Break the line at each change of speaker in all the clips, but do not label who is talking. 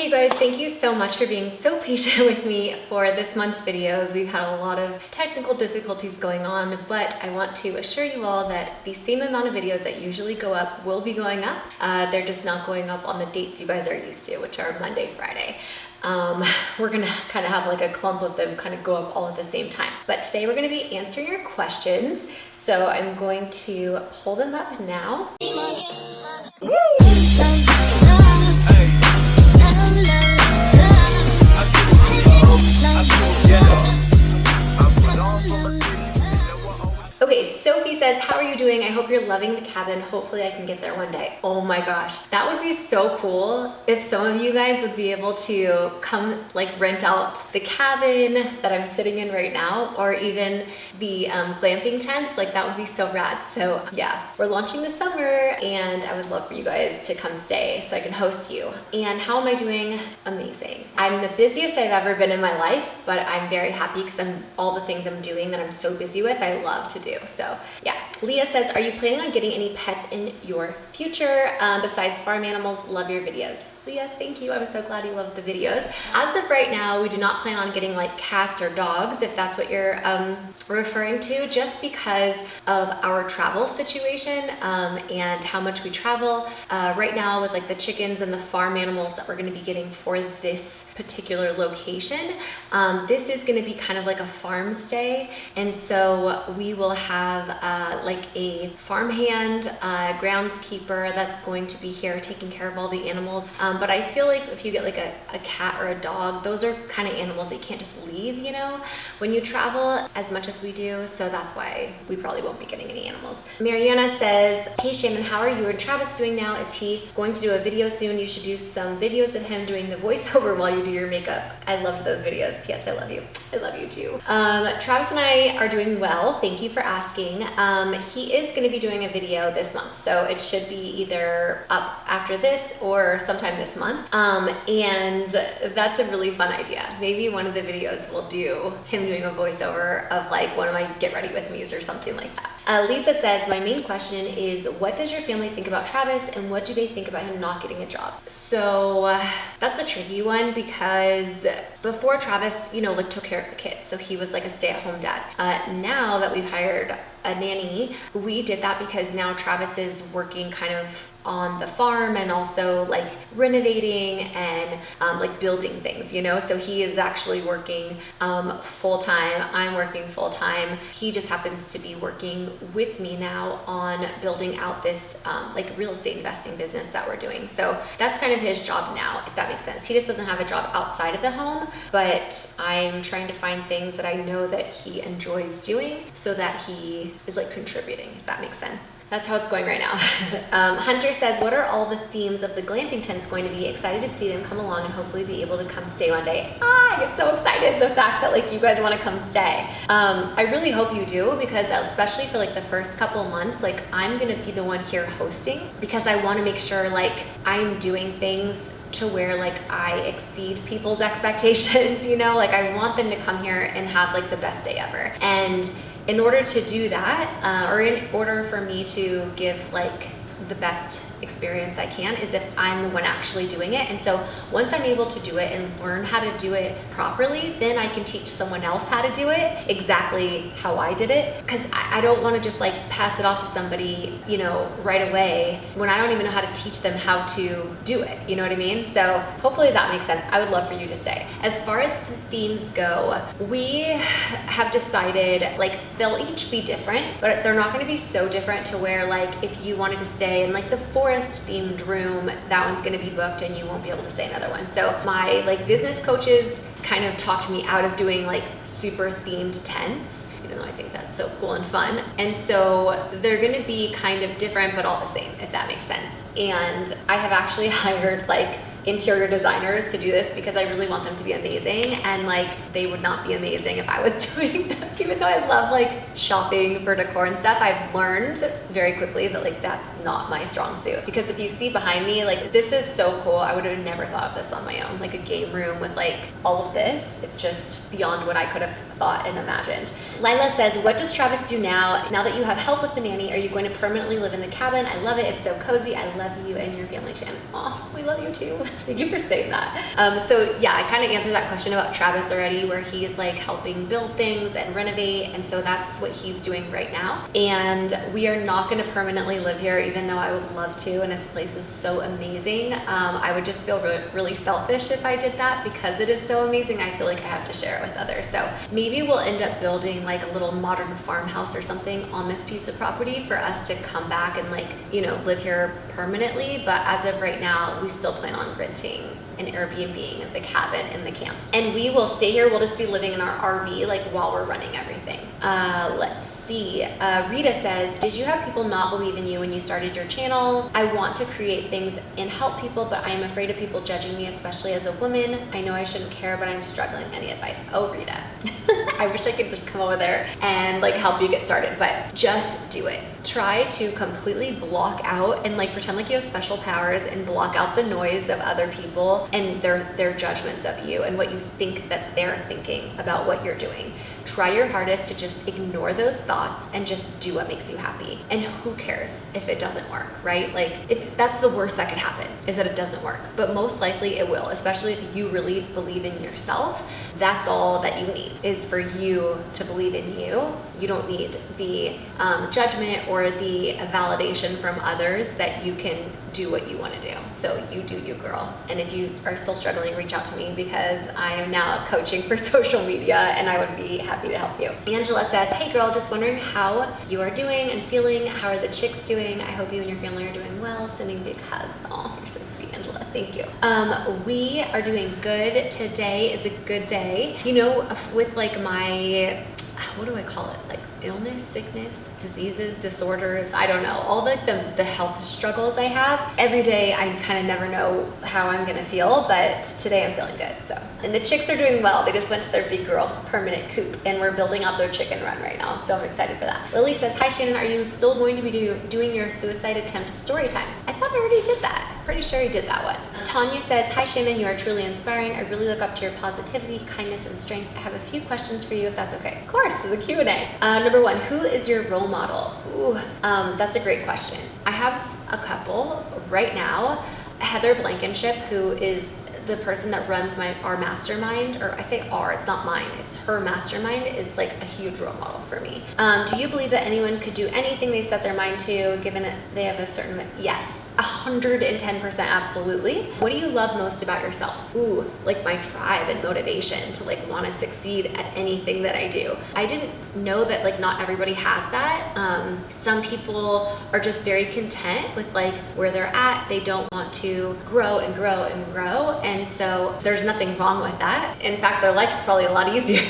Hey guys, thank you so much for being so patient with me for this month's videos. We've had a lot of technical difficulties going on, but I want to assure you all that the same amount of videos that usually go up will be going up. They're just not going up on the dates you guys are used to, which are Monday, Friday. We're gonna kind of have like a clump of them kind of go up all at the same time. But today we're gonna be answering your questions. So I'm going to pull them up now. Okay, Sophie says, how are you doing? I hope you're loving the cabin. Hopefully I can get there one day. Oh my gosh, that would be so cool if some of you guys would be able to come like rent out the cabin that I'm sitting in right now, or even the glamping tents. Like that would be so rad. So yeah, we're launching this summer and I would love for you guys to come stay so I can host you. And how am I doing? Amazing. I'm the busiest I've ever been in my life, but I'm very happy because all the things I'm doing that I'm so busy with, I love to do. So yeah. Leah says, are you planning on getting any pets in your future besides farm animals? Love your videos. Leah, thank you. I'm so glad you loved the videos. As of right now, we do not plan on getting like cats or dogs, if that's what you're referring to, just because of our travel situation and how much we travel. Right now with like the chickens and the farm animals that we're gonna be getting for this particular location, this is gonna be kind of like a farm stay. And so we will have like a farmhand, groundskeeper that's going to be here taking care of all the animals. But I feel like if you get like a cat or a dog, those are kind of animals that you can't just leave, you know, when you travel as much as we do. So that's why we probably won't be getting any animals. Mariana says, hey Shannon, how are you and Travis doing now? Is he going to do a video soon? You should do some videos of him doing the voiceover while you do your makeup. I loved those videos. P.S. I love you. I love you too. Travis and I are doing well. Thank you for asking. He is going to be doing a video this month. So it should be either up after this or sometime this month. And that's a really fun idea. Maybe one of the videos will do him doing a voiceover of like one of my get ready with me's or something like that. Lisa says, my main question is, what does your family think about Travis and what do they think about him not getting a job? So that's a tricky one because before Travis, you know, like took care of the kids. So he was like a stay-at-home dad. Now that we've hired a nanny, we did that because now Travis is working kind of on the farm and also like renovating and like building things, you know. So he is actually working full-time. I'm working full-time. He just happens to be working with me now on building out this like real estate investing business that we're doing. So that's kind of his job now, if that makes sense. He just doesn't have a job outside of the home, but I'm trying to find things that I know that he enjoys doing so that he is like contributing, if that makes sense. That's how it's going right now. Hunter says, what are all the themes of the glamping tents going to be? Excited to see them come along and hopefully be able to come stay one day. I get so excited, the fact that like you guys want to come stay. I really hope you do, because especially for like the first couple months, like I'm gonna be the one here hosting because I want to make sure like I'm doing things to where like I exceed people's expectations, you know, like I want them to come here and have like the best day ever. And in order to do that, or in order for me to give like the best experience I can, is if I'm the one actually doing it. And so once I'm able to do it and learn how to do it properly, then I can teach someone else how to do it exactly how I did it. Because I don't want to just like pass it off to somebody, you know, right away when I don't even know how to teach them how to do it. You know what I mean? So hopefully that makes sense. I would love for you to stay. As far as the themes go, we have decided like they'll each be different, but they're not going to be so different to where like if you wanted to stay in like the forest themed room, that one's going to be booked and you won't be able to stay another one. So my like business coaches kind of talked me out of doing like super themed tents, even though I think that's so cool and fun. And so they're going to be kind of different but all the same, if that makes sense. And I have actually hired like interior designers to do this because I really want them to be amazing, and like they would not be amazing if I was doing them. Even though I love like shopping for decor and stuff, I've learned very quickly that like that's not my strong suit. Because if you see behind me, like this is so cool. I would have never thought of this on my own, like a game room with like all of this. It's just beyond what I could have thought and imagined. Lila says, what does Travis do now that you have help with the nanny? Are you going to permanently live in the cabin? I love it. It's so cozy. I love you and your family, Shan. Oh, we love you too. Thank you for saying that. So yeah, I kind of answered that question about Travis already, where he's like helping build things and renovate. And so that's what he's doing right now. And we are not going to permanently live here, even though I would love to. And this place is so amazing. I would just feel really selfish if I did that, because it is so amazing. I feel like I have to share it with others. So maybe we'll end up building like a little modern farmhouse or something on this piece of property for us to come back and like, you know, live here permanently. But as of right now, we still plan on renting and Airbnb the cabin in the camp. And we will stay here. We'll just be living in our RV like while we're running everything. Let's see. Rita says, did you have people not believe in you when you started your channel? I want to create things and help people, but I am afraid of people judging me, especially as a woman. I know I shouldn't care, but I'm struggling. Any advice? Oh, Rita. I wish I could just come over there and like help you get started, but just do it. Try to completely block out and like pretend like you have special powers and block out the noise of other people and their judgments of you and what you think that they're thinking about what you're doing. Try your hardest to just ignore those thoughts and just do what makes you happy. And who cares if it doesn't work, right? Like if that's the worst that could happen, is that it doesn't work. But most likely it will, especially if you really believe in yourself. That's all that you need, is for you to believe in you. You don't need the judgment or the validation from others that you can do what you want to do. So you do you, girl. And if you are still struggling, reach out to me, because I am now coaching for social media and I would be happy to help you. Angela says, hey girl, just wondering how you are doing and feeling. How are the chicks doing? I hope you and your family are doing well. Sending big hugs. Oh, you're so sweet, Angela. Thank you. We are doing good. Today is a good day. You know, with like my, what do I call it? Like illness, sickness, diseases, disorders, I don't know, all like the health struggles I have. Every day I kind of never know how I'm gonna feel, but today I'm feeling good. So, and the chicks are doing well. They just went to their big girl permanent coop and we're building out their chicken run right now. So I'm excited for that. Lily says, hi Shannon, are you still going to be doing your suicide attempt story time? I thought I already did that. Pretty sure I did that one. Tanya says, hi Shannon, you are truly inspiring. I really look up to your positivity, kindness, and strength. I have a few questions for you if that's okay. Of course, the Q&A. Number one, who is your role model? Ooh, that's a great question. I have a couple right now. Heather Blankenship, who is the person that runs our mastermind, or I say our, it's not mine, it's her mastermind, is like a huge role model for me. Do you believe that anyone could do anything they set their mind to, given it, they have a certain, yes, 110% absolutely. What do you love most about yourself? Ooh, like my drive and motivation to like want to succeed at anything that I do. I didn't know that like not everybody has that. Some people are just very content with like where they're at. They don't want to grow and grow and grow. And so there's nothing wrong with that. In fact, their life's probably a lot easier.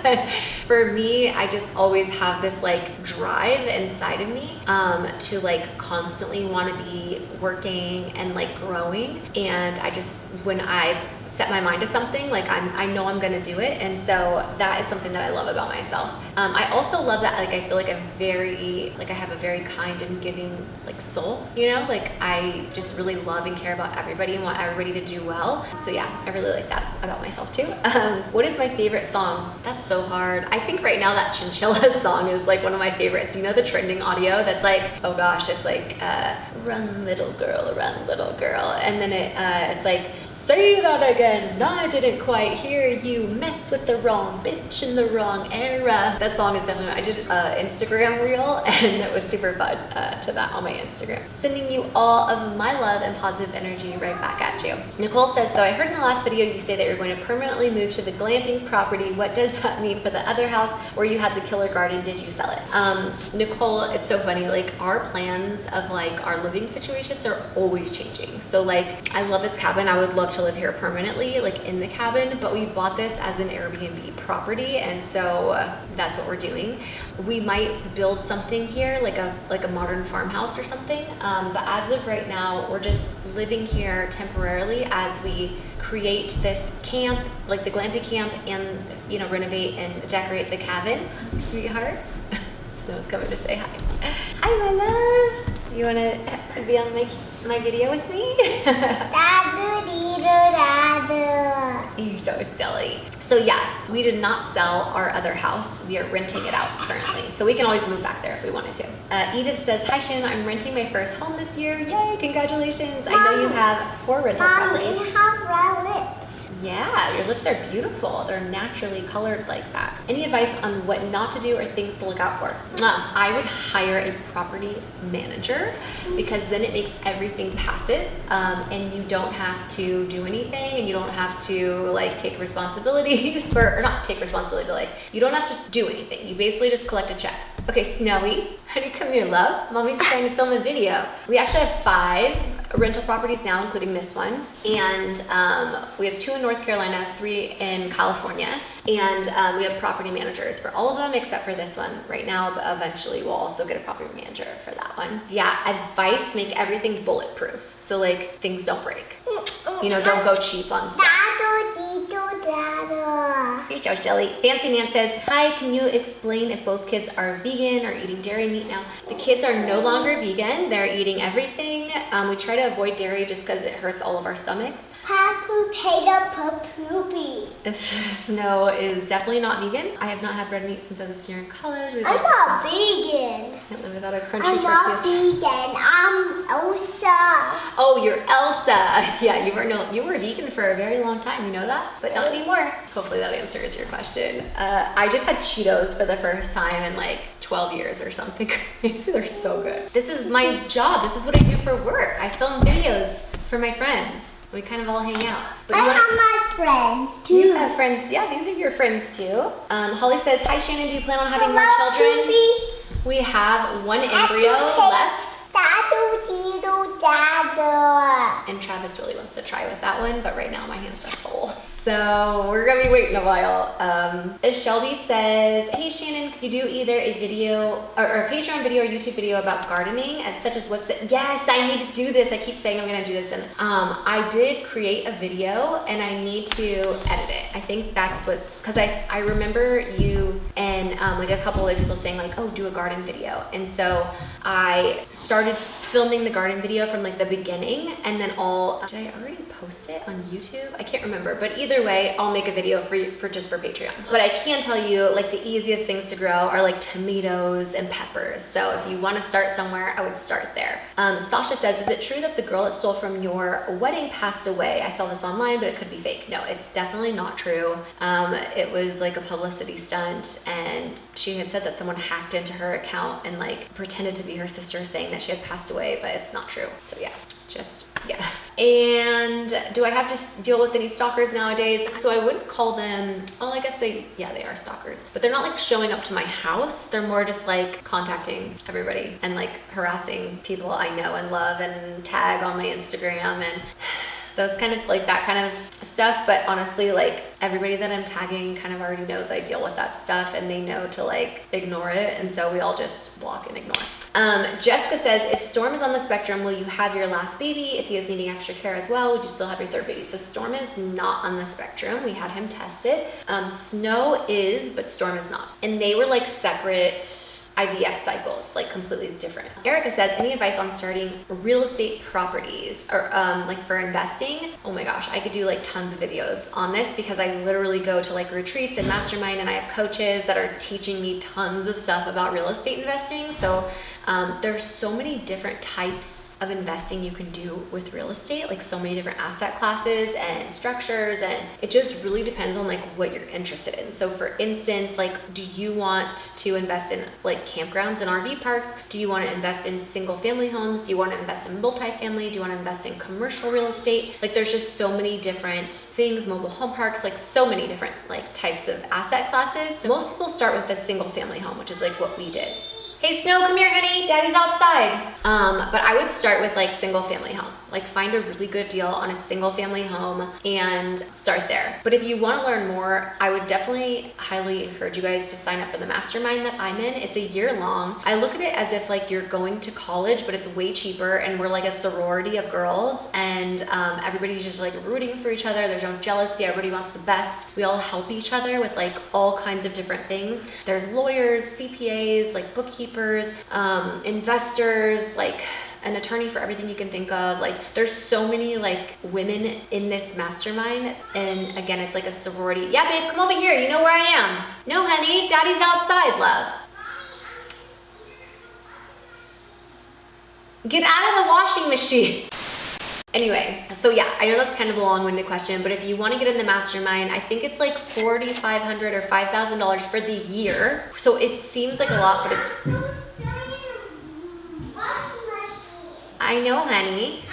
But for me, I just always have this like drive inside of me to like constantly want to be working and like growing. And I just, when I set my mind to something, like I know I'm gonna do it. And so that is something that I love about myself. I also love that like I feel like I have a very kind and giving like soul, you know, like I just really love and care about everybody and want everybody to do well. So yeah, I really like that about myself too. What is my favorite song? That's so hard. I think right now that Chinchilla song is like one of my favorites. You know, the trending audio that's like, oh gosh, it's like run little girl, and then it's like, say that again, I didn't quite hear you, messed with the wrong bitch in the wrong era. That song is definitely, I did an Instagram reel and it was super fun to that on my Instagram. Sending you all of my love and positive energy right back at you. Nicole says, so I heard in the last video you say that you're going to permanently move to the glamping property. What does that mean for the other house where you had the killer garden? Did you sell it? Nicole, it's so funny, like our plans of like our living situations are always changing. So like I love this cabin. I would love to live here permanently, like in the cabin, but we bought this as an Airbnb property, and so that's what we're doing. We might build something here, like a modern farmhouse or something, but as of right now, we're just living here temporarily as we create this camp, like the glamping camp, and you know, renovate and decorate the cabin. Sweetheart, Snow's coming to say hi. Hi, my love. You want to be on my video with me?
Dadu, didu, dadu.
You're So silly. So yeah, we did not sell our other house. We are renting it out currently. So we can always move back there if we wanted to. Edith says, hi Shannon, I'm renting my first home this year. Yay, congratulations. I know you have 4 rental properties.
Mommy, have red lips.
Yeah, your lips are beautiful. They're naturally colored like that. Any advice on what not to do or things to look out for? I would hire a property manager because then it makes everything passive and you don't have to do anything and you don't have to like take responsibility for, or not take responsibility, but like you don't have to do anything. You basically just collect a check. Okay, Snowy, honey, come here, love. Mommy's trying to film a video. We actually have 5 rental properties now, including this one. And we have 2 in North Carolina, 3 in California. And we have property managers for all of them except for this one right now, but eventually we'll also get a property manager for that one. Yeah, advice, make everything bulletproof. So like things don't break. You know, don't go cheap on stuff. Here you go, Shelly. Fancy Nan says, hi, can you explain if both kids are vegan or eating dairy meat now? The kids are no longer vegan. They're eating everything. We try to avoid dairy just because it hurts all of our stomachs. Snow is definitely not vegan. I have not had red meat since I was a senior in college.
I'm not vegan.
Can't live without a crunchy
I'm not
tortilla.
vegan. I'm Elsa.
Oh, you're Elsa. Yeah, you were vegan for a very long time. You know that, but not anymore. Hopefully that answers your question. I just had Cheetos for the first time in like 12 years or something crazy. They're so good. This is my job. This is what I do for work. I film videos for my friends. We kind of all hang out. But
I have my friends too.
You have friends. Yeah, these are your friends too. Holly says, hi Shannon, do you plan on having more
Hello,
children?
Phoebe.
We have 1 embryo left. And Travis really wants to try with that one, but right now my hands are full. So we're gonna be waiting a while. Shelby says, hey Shannon, could you do either a video or a Patreon video or YouTube video about gardening as such as what's it? Yes, I need to do this. I keep saying I'm gonna do this. And I did create a video and I need to edit it. I think that's what's, cause I remember you and like a couple other people saying like, oh, do a garden video. And so I started filming the garden video from like the beginning and then did I already post it on YouTube? I can't remember, but either way, I'll make a video for just for Patreon. But I can tell you like the easiest things to grow are like tomatoes and peppers. So if you want to start somewhere, I would start there. Sasha says, is it true that the girl that stole from your wedding passed away? I saw this online, but it could be fake. No, it's definitely not true. It was like a publicity stunt and she had said that someone hacked into her account and like pretended to be her sister saying that she had passed away, but it's not true. So yeah, yeah. And do I have to deal with any stalkers nowadays? So I wouldn't call them, well, I guess they are stalkers, but they're not like showing up to my house. They're more just like contacting everybody and like harassing people I know and love and tag on my Instagram and those kind of like that kind of stuff. But honestly, like everybody that I'm tagging kind of already knows I deal with that stuff and they know to like ignore it. And so we all just block and ignore. Jessica says, if Storm is on the spectrum, will you have your last baby? If he is needing extra care as well, would you still have your 3rd baby? So Storm is not on the spectrum. We had him tested. Snow is, but Storm is not. And they were like separate IVF cycles, like completely different. Erica says, any advice on starting real estate properties or like for investing? Oh my gosh, I could do like tons of videos on this because I literally go to like retreats and mastermind and I have coaches that are teaching me tons of stuff about real estate investing. So there's so many different types of investing you can do with real estate, like so many different asset classes and structures, and it just really depends on like what you're interested in. So for instance, like do you want to invest in like campgrounds and RV parks? Do you want to invest in single family homes? Do you want to invest in multifamily? Do you want to invest in commercial real estate? Like there's just so many different things, mobile home parks, like so many different like types of asset classes. So most people start with a single family home, which is like what we did. Hey Snow, come here honey, daddy's outside. But I would start with like single family home. Like find a really good deal on a single family home and start there. But if you want to learn more, I would definitely highly encourage you guys to sign up for the mastermind that I'm in. It's a year long. I look at it as if like you're going to college, but it's way cheaper and we're like a sorority of girls and everybody's just like rooting for each other. There's no jealousy, everybody wants the best. We all help each other with like all kinds of different things. There's lawyers, CPAs, like bookkeepers, investors, like an attorney for everything you can think of. Like there's so many like women in this mastermind. And again, it's like a sorority. Yeah, babe, come over here. You know where I am. No, honey, daddy's outside, love. Get out of the washing machine. Anyway, so yeah, I know that's kind of a long-winded question, but if you want to get in the mastermind, I think it's like $4,500 or $5,000 for the year. So it seems like a lot, but it's... I know, honey.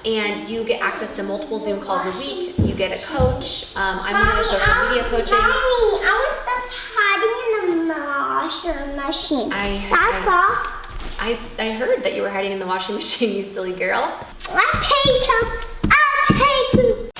And you get access to multiple Zoom calls a week. You get a coach. I'm one of the social media coaches.
Mommy, I was just hiding in the washing machine. That's all.
I heard that you were hiding in the washing machine, you silly girl.
I paid poop.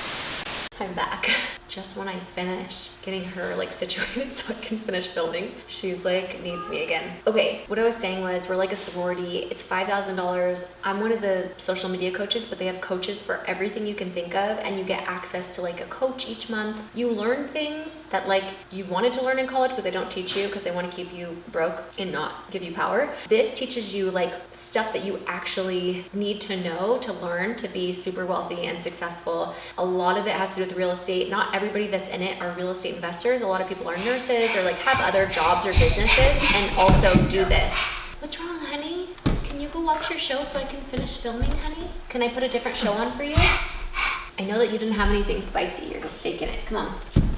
I'm back. Just when I finish getting her like situated so I can finish filming, she's like needs me again. Okay, what I was saying was we're like a sorority. It's $5,000. I'm one of the social media coaches, but they have coaches for everything you can think of, and you get access to like a coach each month. You learn things that like you wanted to learn in college, but they don't teach you because they want to keep you broke and not give you power. This teaches you like stuff that you actually need to know to learn to be super wealthy and successful. A lot of it has to do with real estate. Not everybody that's in it are real estate investors. A lot of people are nurses or like have other jobs or businesses and also do this. What's wrong, honey? Can you go watch your show so I can finish filming, honey? Can I put a different show on for you? I know that you didn't have anything spicy. You're just faking it. Come on.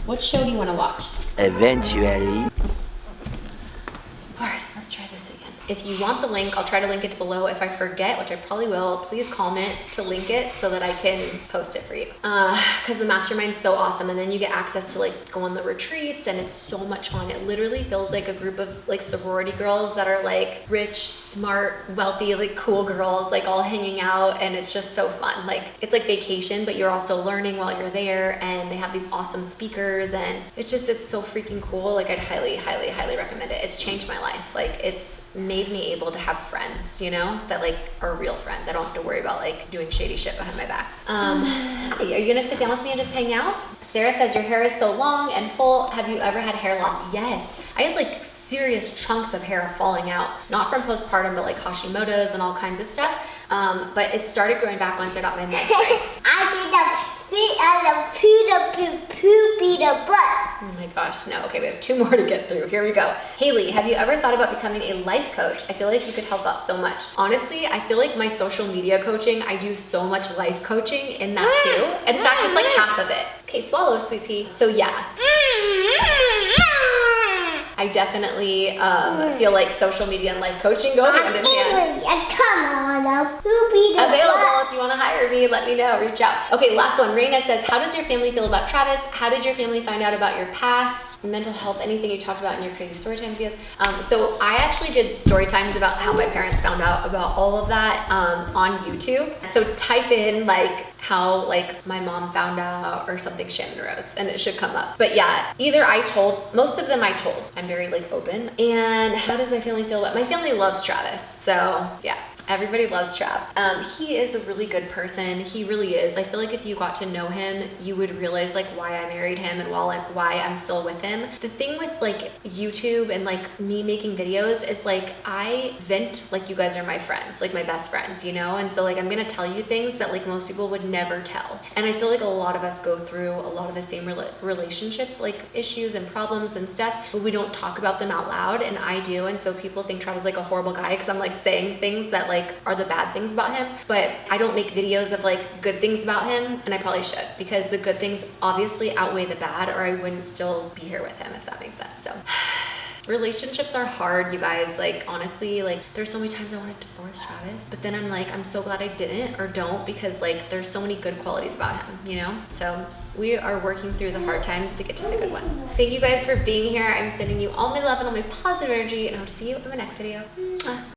What show do you want to watch?
Eventually.
All right, let's try this again. If you want the link, I'll try to link it below. If I forget, which I probably will, please comment to link it so that I can post it for you. Because the mastermind's so awesome, and then you get access to like go on the retreats, and it's so much fun. It literally feels like a group of like sorority girls that are like rich, smart, wealthy, like cool girls, like all hanging out, and it's just so fun. Like it's like vacation, but you're also learning while you're there, and they have these awesome speakers, and it's so freaking cool. Like I'd highly, highly, highly recommend it. It's changed my life. Like it's made me able to have friends, you know, that like are real friends. I don't have to worry about like doing shady shit behind my back. Hey, are you gonna sit down with me and just hang out? Sarah says your hair is so long and full. Have you ever had hair loss? Yes. I had like serious chunks of hair falling out, not from postpartum, but like Hashimoto's and all kinds of stuff. But it started growing back once I got my meds right.
I did a spit out of poopy the butt.
Oh my gosh, no. Okay, we have 2 more to get through. Here we go. Haley, have you ever thought about becoming a life coach? I feel like you could help out so much. Honestly, I feel like my social media coaching, I do so much life coaching in that too. In fact, it's like half of it. Okay, swallow, sweet pea. So yeah. I definitely feel like social media and life coaching go hand in hand.
Come on, poopy the
Available
butt.
if you want to hire me, let me know, reach out. Okay, last one. Raina says, how does your family feel about Travis? How did your family find out about your past, mental health, anything you talked about in your crazy storytime videos? So I actually did story times about how my parents found out about all of that on YouTube. So type in like how like my mom found out or something Shannon Rose and it should come up. But yeah, either I told, most of them I told. I'm very like open. And how does my family feel about, my family loves Travis. So yeah. Everybody loves Trav. He is a really good person. He really is. I feel like if you got to know him, you would realize like why I married him and why I'm still with him. The thing with like YouTube and like me making videos is like I vent like you guys are my friends, like my best friends, you know? And so like I'm gonna tell you things that like most people would never tell. And I feel like a lot of us go through a lot of the same relationship like issues and problems and stuff, but we don't talk about them out loud, and I do. And so people think Trav is like a horrible guy because I'm like saying things that like are the bad things about him, but I don't make videos of like good things about him, and I probably should, because the good things obviously outweigh the bad, or I wouldn't still be here with him, if that makes sense. So relationships are hard, you guys. Like honestly, like there's so many times I want to divorce Travis, but then I'm like, I'm so glad I didn't or don't, because like there's so many good qualities about him, you know? So we are working through the hard times to get to the good ones. Thank you guys for being here. I'm sending you all my love and all my positive energy, and I hope to see you in my next video. Mwah.